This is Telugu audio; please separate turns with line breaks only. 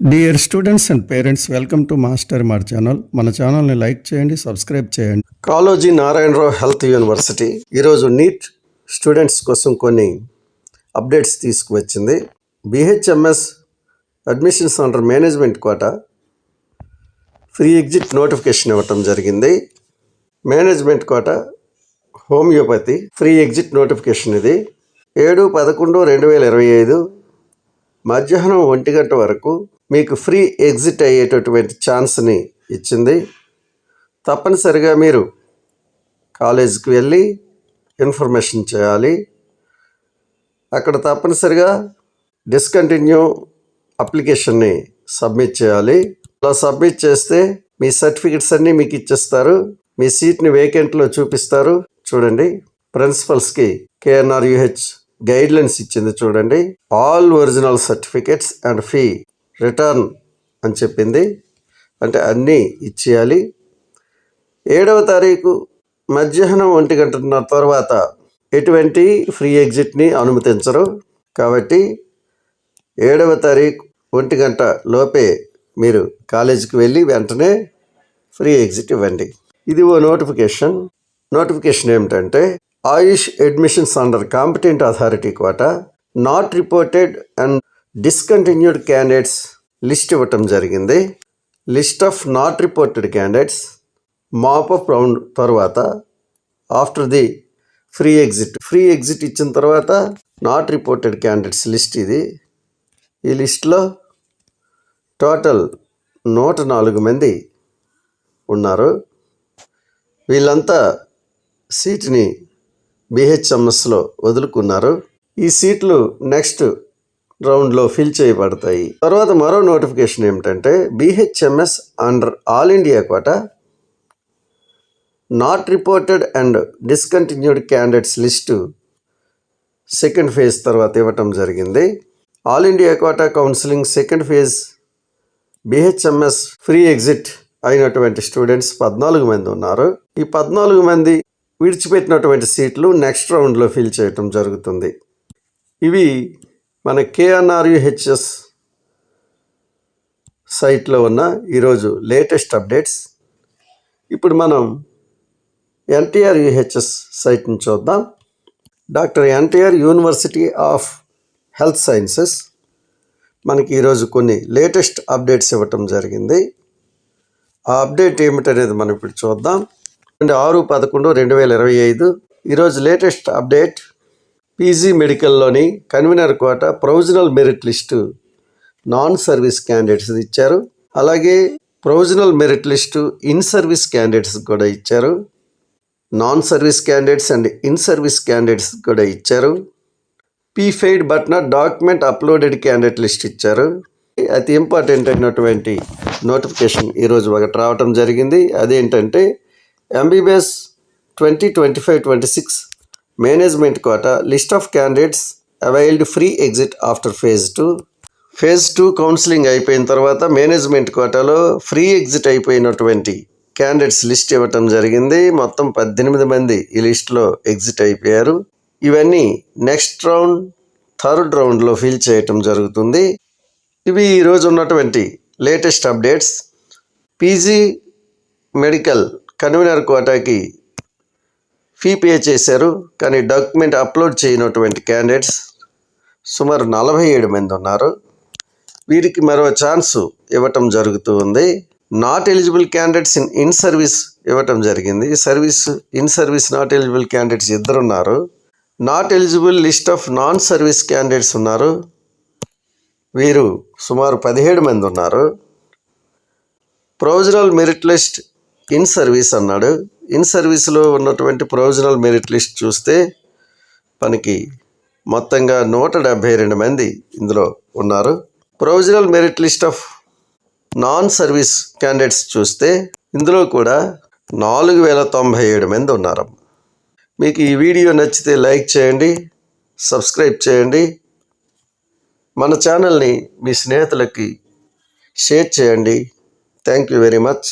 Dear students and parents, welcome to master మార్ ఛానల్. మన ఛానల్ని లైక్ చేయండి, సబ్స్క్రైబ్ చేయండి.
కాళోజీ నారాయణరావు హెల్త్ యూనివర్సిటీ ఈరోజు నీట్ స్టూడెంట్స్ కోసం కొన్ని అప్డేట్స్ తీసుకువచ్చింది. BHMS admissions under management quota free exit notification ఇవ్వటం జరిగింది. Management quota homeopathy free exit notification ఇది 7/11/2025 మధ్యాహ్నం 1 గంట వరకు మీకు ఫ్రీ ఎగ్జిట్ అయ్యేటటువంటి ఛాన్స్ని ఇచ్చింది. తప్పనిసరిగా మీరు కాలేజీకి వెళ్ళి ఇన్ఫర్మేషన్ చేయాలి. అక్కడ తప్పనిసరిగా డిస్కంటిన్యూ అప్లికేషన్ని సబ్మిట్ చేయాలి. అలా సబ్మిట్ చేస్తే మీ సర్టిఫికెట్స్ అన్నీ మీకు ఇచ్చేస్తారు. మీ సీట్ని వేకెంట్లో చూపిస్తారు. చూడండి, ప్రిన్సిపల్స్కి KNRUH గైడ్లైన్స్ ఇచ్చింది. చూడండి, all original certificates and fee return అని చెప్పింది. అంటే అన్నీ ఇచ్చేయాలి. 7వ తారీఖు మధ్యాహ్నం 1 గంటన్నర తర్వాత ఎటువంటి ఫ్రీ ఎగ్జిట్ని అనుమతించరు. కాబట్టి 7వ తారీఖు 1 గంట లోపే మీరు కాలేజీకి వెళ్ళి వెంటనే ఫ్రీ ఎగ్జిట్ ఇవ్వండి. ఇది ఓ నోటిఫికేషన్ ఏమిటంటే, AYUSH admissions under competent authority quota not reported and discontinued candidates list ఇవ్వటం జరిగింది. List of not reported candidates mop up round తర్వాత ఆఫ్టర్ ది ఫ్రీ ఎగ్జిట్ ఇచ్చిన తర్వాత నాట్ రిపోర్టెడ్ క్యాండిడేట్స్ లిస్ట్ ఇది. ఈ లిస్ట్లో టోటల్ 104 మంది ఉన్నారు. వీళ్ళంతా సీట్ని బిహెచ్ఎంఎస్లో వదులుకున్నారు. ఈ సీట్లు నెక్స్ట్ రౌండ్లో ఫిల్ చేయబడతాయి. తర్వాత మరో నోటిఫికేషన్ ఏమిటంటే, BHMS under all India quota not reported and discontinued candidates list second phase తర్వాత ఇవ్వటం జరిగింది. All India quota counselling second phase BHMS free exit అయినటువంటి స్టూడెంట్స్ 14 మంది ఉన్నారు. ఈ 14 మంది విడిచిపెట్టినటువంటి సీట్లు నెక్స్ట్ రౌండ్లో ఫిల్ చేయటం జరుగుతుంది. ఇవి మన KNRUHS సైట్లో ఉన్న ఈరోజు లేటెస్ట్ అప్డేట్స్. ఇప్పుడు మనం NTRUHS సైట్ని చూద్దాం. Doctor NTR university of health sciences మనకి ఈరోజు కొన్ని లేటెస్ట్ అప్డేట్స్ ఇవ్వటం జరిగింది. ఆ అప్డేట్ ఏమిటనేది మనం ఇప్పుడు చూద్దాం. 6/11/2025 ఈరోజు లేటెస్ట్ అప్డేట్, పీజీ మెడికల్లోని convenor quota provisional merit list non service candidates ఇచ్చారు. అలాగే provisional merit list in service candidates కూడా ఇచ్చారు. Non service candidates and in service candidates కూడా ఇచ్చారు. Fee paid but not document uploaded candidate list ఇచ్చారు. అతి ఇంపార్టెంట్ అయినటువంటి నోటిఫికేషన్ ఈరోజు ఒకటి రావటం జరిగింది. అదేంటంటే, MBBS 2025-26 management quota list of candidates availed free exit after phase 2 counselling అయిపోయిన తర్వాత మేనేజ్మెంట్ కోటాలో ఫ్రీ ఎగ్జిట్ అయిపోయినటువంటి క్యాండిడేట్స్ లిస్ట్ ఇవ్వటం జరిగింది. మొత్తం 18 మంది ఈ లిస్టులో ఎగ్జిట్ అయిపోయారు. ఇవన్నీ నెక్స్ట్ రౌండ్, థర్డ్ రౌండ్లో ఫిల్ చేయటం జరుగుతుంది. ఇవి ఈరోజు ఉన్నటువంటి latest updates. PG medical convenor కోటాకి ఫీ పే చేశారు, కానీ డాక్యుమెంట్ అప్లోడ్ చేయనటువంటి క్యాండిడేట్స్ సుమారు 47 మంది ఉన్నారు. వీరికి మరో ఛాన్సు ఇవ్వటం జరుగుతూ ఉంది. Not eligible candidates in service ఇవ్వటం జరిగింది. In service not eligible candidates 2 ఉన్నారు. Not eligible list of non service candidates ఉన్నారు. వీరు సుమారు 17 మంది ఉన్నారు. Provisional merit list in service అన్నాడు. ఇన్ సర్వీస్లో ఉన్నటువంటి ప్రొవిజనల్ మెరిట్ లిస్ట్ చూస్తే మనకి మొత్తంగా 172 మంది ఇందులో ఉన్నారు. Provisional merit list of non service candidates చూస్తే ఇందులో కూడా 4097 మంది ఉన్నారు. మీకు ఈ వీడియో నచ్చితే లైక్ చేయండి, సబ్స్క్రైబ్ చేయండి. మన ఛానల్ని మీ స్నేహితులకి షేర్ చేయండి. Thank you very much.